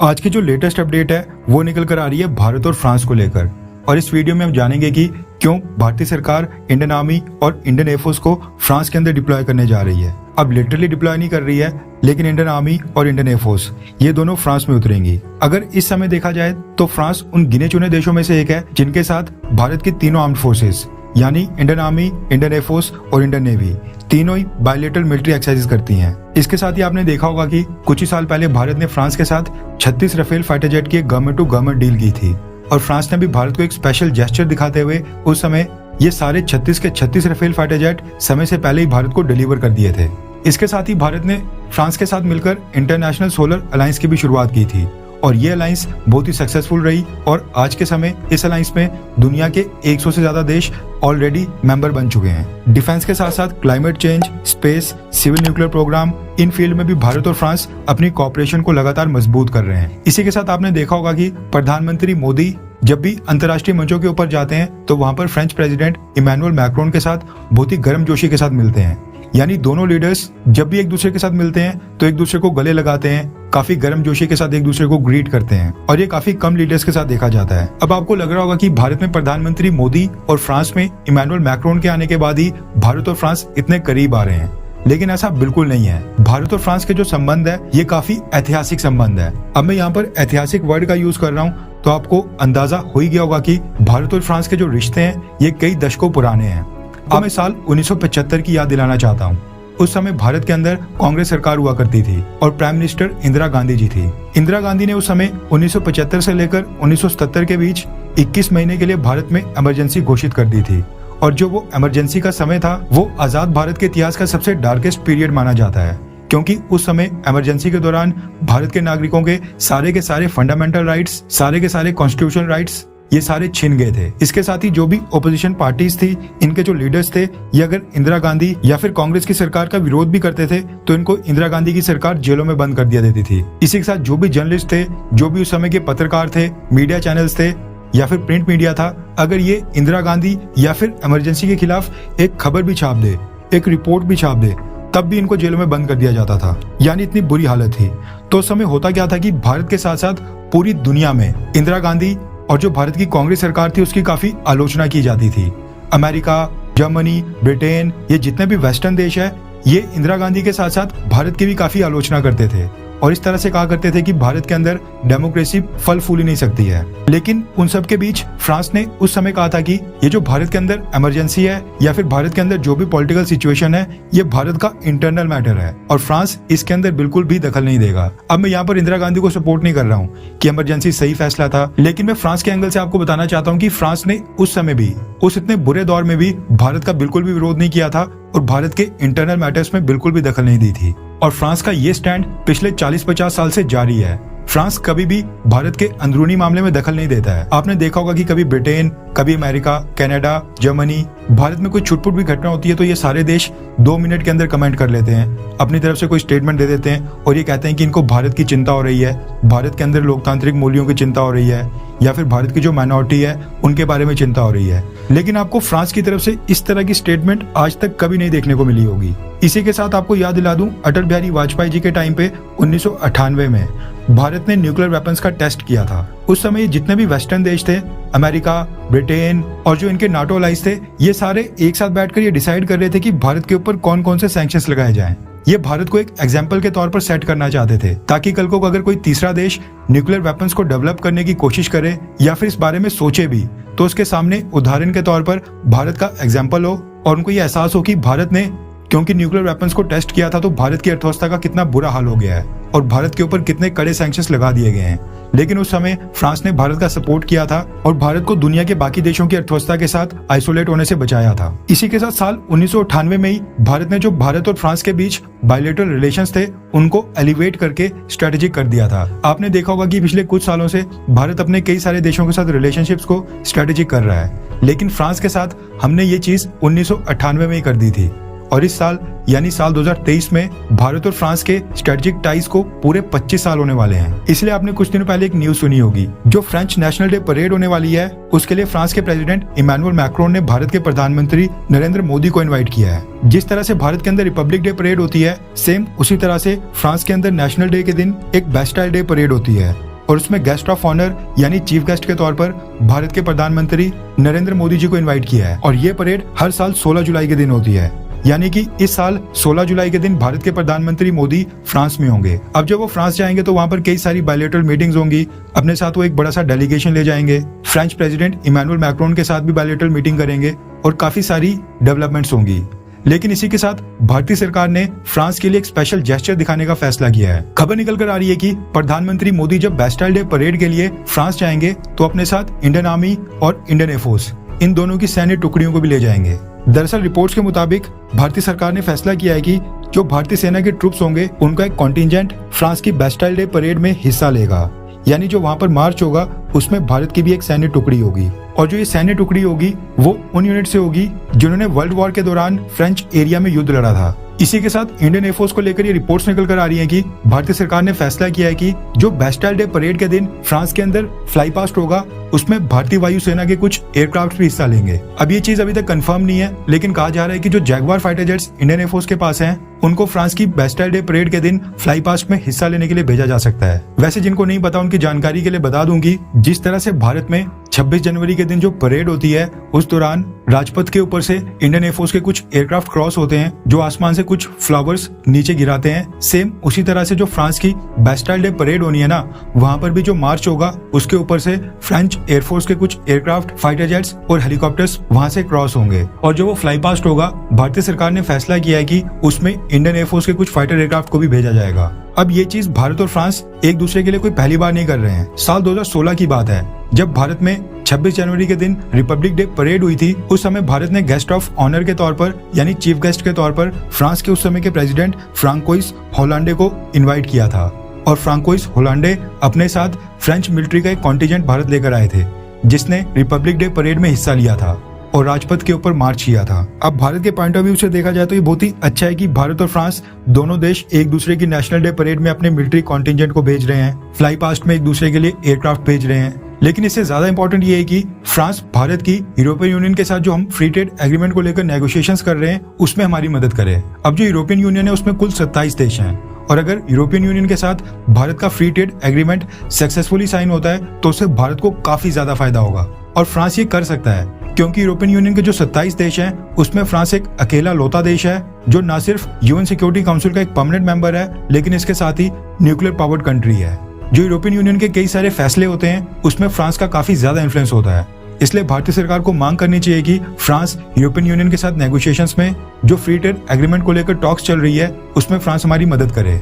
आज की जो लेटेस्ट अपडेट है वो निकल कर आ रही है भारत और फ्रांस को लेकर। और इस वीडियो में हम जानेंगे कि क्यों भारतीय सरकार इंडियन आर्मी और इंडियन एयरफोर्स को फ्रांस के अंदर डिप्लॉय करने जा रही है। अब लिटरली डिप्लॉय नहीं कर रही है, लेकिन इंडियन आर्मी और इंडियन एयरफोर्स ये दोनों फ्रांस में उतरेंगी। अगर इस समय देखा जाए तो फ्रांस उन गिने चुने देशों में से एक है जिनके साथ भारत की तीनों आर्म्ड फोर्सेस यानी इंडियन आर्मी, इंडियन एयरफोर्स और इंडियन नेवी तीनों ही बायलैटरल मिलिट्री एक्सरसाइज करती हैं। इसके साथ ही आपने देखा होगा कि कुछ ही साल पहले भारत ने फ्रांस के साथ 36 राफेल फाइटर जेट की गवर्नमेंट टू गवर्नमेंट डील की थी और फ्रांस ने भी भारत को एक स्पेशल जेस्चर दिखाते हुए उस समय ये सारे 36 के 36 राफेल फाइटर जेट समय से पहले ही भारत को डिलीवर कर दिए थे। इसके साथ ही भारत ने फ्रांस के साथ मिलकर इंटरनेशनल सोलर अलायंस की भी शुरुआत की थी और ये अलायंस बहुत ही सक्सेसफुल रही और आज के समय इस अलायंस में दुनिया के 100 से ज्यादा देश ऑलरेडी मेंबर बन चुके हैं। डिफेंस के साथ साथ climate change, space, civil nuclear programme, इन फील्ड में भी भारत और फ्रांस अपनी कोऑपरेशन को लगातार मजबूत कर रहे हैं। इसी के साथ आपने देखा होगा कि प्रधानमंत्री मोदी जब भी अंतर्राष्ट्रीय मंचों के ऊपर जाते हैं तो वहां पर फ्रेंच प्रेसिडेंट इमैनुअल मैक्रोन के साथ बहुत ही गर्मजोशी के साथ मिलते हैं। यानी दोनों लीडर्स जब भी एक दूसरे के साथ मिलते हैं तो एक दूसरे को गले लगाते हैं, काफी गर्मजोशी के साथ एक दूसरे को ग्रीट करते हैं और ये काफी कम लीडर्स के साथ देखा जाता है। अब आपको लग रहा होगा कि भारत में प्रधानमंत्री मोदी और फ्रांस में इमैनुअल मैक्रोन के आने के बाद ही भारत और फ्रांस इतने करीब आ रहे हैं, लेकिन ऐसा बिल्कुल नहीं है। भारत और फ्रांस के जो संबंध है ये काफी ऐतिहासिक संबंध है। अब मैं यहाँ पर ऐतिहासिक वर्ड का यूज कर रहा हूँ तो आपको अंदाजा हो ही गया होगा कि भारत और फ्रांस के जो रिश्ते हैं ये कई दशकों पुराने हैं। अब मैं साल 1975 की याद दिलाना चाहता हूँ। उस समय भारत के अंदर कांग्रेस सरकार हुआ करती थी और प्राइम मिनिस्टर इंदिरा गांधी जी थी। इंदिरा गांधी ने उस समय 1975 से लेकर 1977 के बीच 21 महीने के लिए भारत में इमरजेंसी घोषित कर दी थी और जो वो इमरजेंसी का समय था वो आजाद भारत के इतिहास का सबसे डार्केस्ट पीरियड माना जाता है, क्योंकि उस समय इमरजेंसी के दौरान भारत के नागरिकों के सारे फंडामेंटल राइट्स, सारे के सारे कॉन्स्टिट्यूशनल राइट्स ये सारे छिन गए थे। इसके साथ ही जो भी ओपोजिशन पार्टीज थी, इनके जो लीडर्स थे, ये अगर इंदिरा गांधी या फिर कांग्रेस की सरकार का विरोध भी करते थे तो इनको इंदिरा गांधी की सरकार जेलों में बंद कर दिया देती थी। इसी के साथ जो भी जर्नलिस्ट थे, जो भी उस समय के पत्रकार थे, मीडिया चैनल्स थे या फिर प्रिंट मीडिया था, अगर ये इंदिरा गांधी या फिर इमरजेंसी के खिलाफ एक खबर भी छाप दे, एक रिपोर्ट भी छाप दे, तब भी इनको जेलों में बंद कर दिया जाता था। यानी इतनी बुरी हालत थी। तो उस समय होता क्या था कि भारत के साथ साथ पूरी दुनिया में इंदिरा गांधी और जो भारत की कांग्रेस सरकार थी उसकी काफी आलोचना की जाती थी। अमेरिका, जर्मनी, ब्रिटेन, ये जितने भी वेस्टर्न देश है ये इंदिरा गांधी के साथ साथ भारत की भी काफी आलोचना करते थे और इस तरह से कहा करते थे कि भारत के अंदर डेमोक्रेसी फल फूल ही नहीं सकती है। लेकिन उन सब के बीच फ्रांस ने उस समय कहा था कि ये जो भारत के अंदर इमरजेंसी है या फिर भारत के अंदर जो भी पॉलिटिकल सिचुएशन है ये भारत का इंटरनल मैटर है और फ्रांस इसके अंदर बिल्कुल भी दखल नहीं देगा। अब मैं यहाँ पर इंदिरा गांधी को सपोर्ट नहीं कर रहा हूँ कि इमरजेंसी सही फैसला था, लेकिन मैं फ्रांस के एंगल से आपको बताना चाहता हूँ कि फ्रांस ने उस समय भी, उस इतने बुरे दौर में भी भारत का बिल्कुल भी विरोध नहीं किया था और भारत के इंटरनल मैटर्स में बिल्कुल भी दखल नहीं दी थी। और फ्रांस का ये स्टैंड पिछले 40-50 साल से जारी है। फ्रांस कभी भी भारत के अंदरूनी मामले में दखल नहीं देता है। आपने देखा होगा कि कभी ब्रिटेन, कभी अमेरिका, कनाडा, जर्मनी, भारत में कोई छुटपुट भी घटना होती है तो ये सारे देश 2 मिनट के अंदर कमेंट कर लेते हैं, अपनी तरफ से कोई स्टेटमेंट दे देते हैं और ये कहते हैं कि इनको भारत की चिंता हो रही है, भारत के अंदर लोकतांत्रिक मूल्यों की चिंता हो रही है या फिर भारत की जो माइनॉरिटी है उनके बारे में चिंता हो रही है। लेकिन आपको फ्रांस की तरफ से इस तरह की स्टेटमेंट आज तक कभी नहीं देखने को मिली होगी। इसी के साथ आपको याद दिला दूं, अटल बिहारी वाजपेयी जी के टाइम पे 1998 में भारत ने न्यूक्लियर वेपन्स का टेस्ट किया था। उस समय जितने भी वेस्टर्न देश थे, अमेरिका, ब्रिटेन और जो इनके नाटो अलाइज थे, ये सारे एक साथ बैठकर ये डिसाइड कर रहे थे कि भारत के ऊपर कौन कौन से सैंक्शंस लगाए जाएं। ये भारत को एक एग्जाम्पल के तौर पर सेट करना चाहते थे ताकि कल को अगर कोई तीसरा देश न्यूक्लियर वेपन्स को डेवलप करने की कोशिश करे या फिर इस बारे में सोचे भी तो उसके सामने उदाहरण के तौर पर भारत का एग्जाम्पल हो और उनको ये एहसास हो कि भारत ने क्योंकि न्यूक्लियर वेपन्स को टेस्ट किया था तो भारत की अर्थव्यवस्था का कितना बुरा हाल हो गया है और भारत के ऊपर कितने कड़े सैंक्शंस लगा दिए गए हैं। लेकिन उस समय फ्रांस ने भारत का सपोर्ट किया था और भारत को दुनिया के बाकी देशों की अर्थव्यवस्था के साथ आइसोलेट होने से बचाया था। इसी के साथ साल 1998 में ही भारत ने जो भारत और फ्रांस के बीच बायलैटरल रिलेशंस थे उनको एलिवेट करके स्ट्रेटेजिक कर दिया था। आपने देखा होगा कि पिछले कुछ सालों से भारत अपने कई सारे देशों के साथ रिलेशनशिप्स को स्ट्रेटेजिक कर रहा है, लेकिन फ्रांस के साथ हमने ये चीज 1998 में ही कर दी थी और इस साल यानी साल 2023 में भारत और फ्रांस के स्ट्रेटेजिक टाइज को पूरे 25 साल होने वाले हैं। इसलिए आपने कुछ दिनों पहले एक न्यूज सुनी होगी, जो फ्रेंच नेशनल डे परेड होने वाली है उसके लिए फ्रांस के प्रेसिडेंट इमैनुअल मैक्रोन ने भारत के प्रधानमंत्री नरेंद्र मोदी को इनवाइट किया है। जिस तरह से भारत के अंदर रिपब्लिक डे परेड होती है, सेम उसी तरह से फ्रांस के अंदर नेशनल डे के दिन एक बैस्टाइल डे परेड होती है। और उसमें गेस्ट ऑफ ऑनर यानी चीफ गेस्ट के तौर पर भारत के प्रधानमंत्री नरेंद्र मोदी जी को इनवाइट किया है। और ये परेड हर साल 16 जुलाई के दिन होती है, यानी कि इस साल 16 जुलाई के दिन भारत के प्रधानमंत्री मोदी फ्रांस में होंगे। अब जब वो फ्रांस जाएंगे तो वहाँ पर कई सारी बायलैटरल मीटिंग्स होंगी। अपने साथ वो एक बड़ा सा डेलीगेशन ले जाएंगे। फ्रेंच प्रेसिडेंट इमैनुअल मैक्रोन के साथ भी बायलैटरल मीटिंग करेंगे और काफी सारी डेवलपमेंट्स होंगी। लेकिन इसी के साथ भारतीय सरकार ने फ्रांस के लिए एक स्पेशल जेस्चर दिखाने का फैसला किया है। खबर निकल कर आ रही है कि प्रधानमंत्री मोदी जब बैस्टाइल डे परेड के लिए फ्रांस जाएंगे तो अपने साथ इंडियन आर्मी और इंडियन एयरफोर्स इन दोनों की सैन्य टुकड़ियों को भी ले जाएंगे। दरअसल रिपोर्ट्स के मुताबिक भारतीय सरकार ने फैसला किया है कि जो भारतीय सेना के ट्रूप्स होंगे उनका एक कॉन्टिंजेंट फ्रांस की बैस्टाइल डे परेड में हिस्सा लेगा, यानी जो वहां पर मार्च होगा उसमें भारत की भी एक सैन्य टुकड़ी होगी। और जो ये सैन्य टुकड़ी होगी वो उन यूनिट से होगी जिन्होंने वर्ल्ड वॉर के दौरान फ्रेंच एरिया में युद्ध लड़ा था। इसी के साथ इंडियन एयरफोर्स को लेकर ये रिपोर्ट्स निकल कर आ रही हैं कि भारतीय सरकार ने फैसला किया है कि जो बैस्टाइल डे परेड के दिन फ्रांस के अंदर फ्लाई पास्ट होगा उसमें भारतीय वायुसेना के कुछ एयरक्राफ्ट भी हिस्सा लेंगे। अब ये चीज अभी तक कंफर्म नहीं है, लेकिन कहा जा रहा है कि जो Jaguar fighter jets Indian air force के पास हैं उनको फ्रांस की बैस्टाइल डे परेड के दिन फ्लाई पास्ट में हिस्सा लेने के लिए भेजा जा सकता है। वैसे जिनको नहीं पता उनकी जानकारी के लिए बता दूंगी, जिस तरह से भारत में 26 जनवरी के दिन जो परेड होती है उस दौरान राजपथ के ऊपर से इंडियन एयरफोर्स के कुछ एयरक्राफ्ट क्रॉस होते हैं जो आसमान से कुछ फ्लावर्स नीचे गिराते हैं। सेम उसी तरह से जो फ्रांस की बैस्टाइल डे परेड होनी है ना, वहां पर भी जो मार्च होगा उसके ऊपर से फ्रेंच एयरफोर्स के कुछ एयरक्राफ्ट, फाइटर जेट्स और हेलीकॉप्टर्स वहां से क्रॉस होंगे। और जो वो फ्लाई पास्ट होगा, भारतीय सरकार ने फैसला किया है कि उसमें इंडियन एयरफोर्स के कुछ फाइटर एयरक्राफ्ट को भी भेजा जाएगा। अब ये चीज भारत और फ्रांस एक दूसरे के लिए कोई पहली बार नहीं कर रहे हैं। साल 2016 की बात है, जब भारत में 26 जनवरी के दिन रिपब्लिक डे परेड हुई थी। उस समय भारत ने गेस्ट ऑफ ऑनर के तौर पर यानी चीफ गेस्ट के तौर पर फ्रांस के उस समय के प्रेसिडेंट फ्रांकोइस होलांडे को इनवाइट किया था। और फ्रांकोइस होलांडे अपने साथ फ्रेंच मिलिट्री का एक कॉन्टिजेंट भारत लेकर आए थे, जिसने रिपब्लिक डे परेड में हिस्सा लिया था और राजपथ के ऊपर मार्च किया था। अब भारत के पॉइंट ऑफ व्यू से देखा जाए तो ये बहुत ही अच्छा है कि भारत और फ्रांस दोनों देश एक दूसरे की नेशनल डे परेड में अपने मिलिट्री कॉन्टिजेंट को भेज रहे हैं, फ्लाई पास्ट में एक दूसरे के लिए एयरक्राफ्ट भेज रहे हैं। लेकिन इससे ज्यादा इंपॉर्टेंट ये है कि फ्रांस भारत की यूरोपियन यूनियन के साथ जो हम फ्री ट्रेड एग्रीमेंट को लेकर नेगोशिएशंस कर रहे हैं उसमें हमारी मदद करे। अब जो यूरोपियन यूनियन है उसमें कुल 27 देश हैं और अगर यूरोपियन यूनियन के साथ भारत का free trade agreement successfully sign होता है तो उससे भारत को काफी ज्यादा फायदा होगा। और फ्रांस ये कर सकता है क्योंकि यूरोपियन यूनियन के जो 27 देश हैं उसमें फ्रांस एक अकेला लौता देश है जो न सिर्फ यूएन सिक्योरिटी काउंसिल का एक परमानेंट मेंबर है, लेकिन इसके साथ ही न्यूक्लियर पावर्ड कंट्री है। जो यूरोपियन यूनियन के कई सारे फैसले होते हैं उसमें फ्रांस का काफी ज्यादा इन्फ्लुएंस होता है। इसलिए भारतीय सरकार को मांग करनी चाहिए कि फ्रांस यूरोपियन यूनियन के साथ नेगोशिएशंस में जो फ्री ट्रेड एग्रीमेंट को लेकर टॉक्स चल रही है उसमें फ्रांस हमारी मदद करे।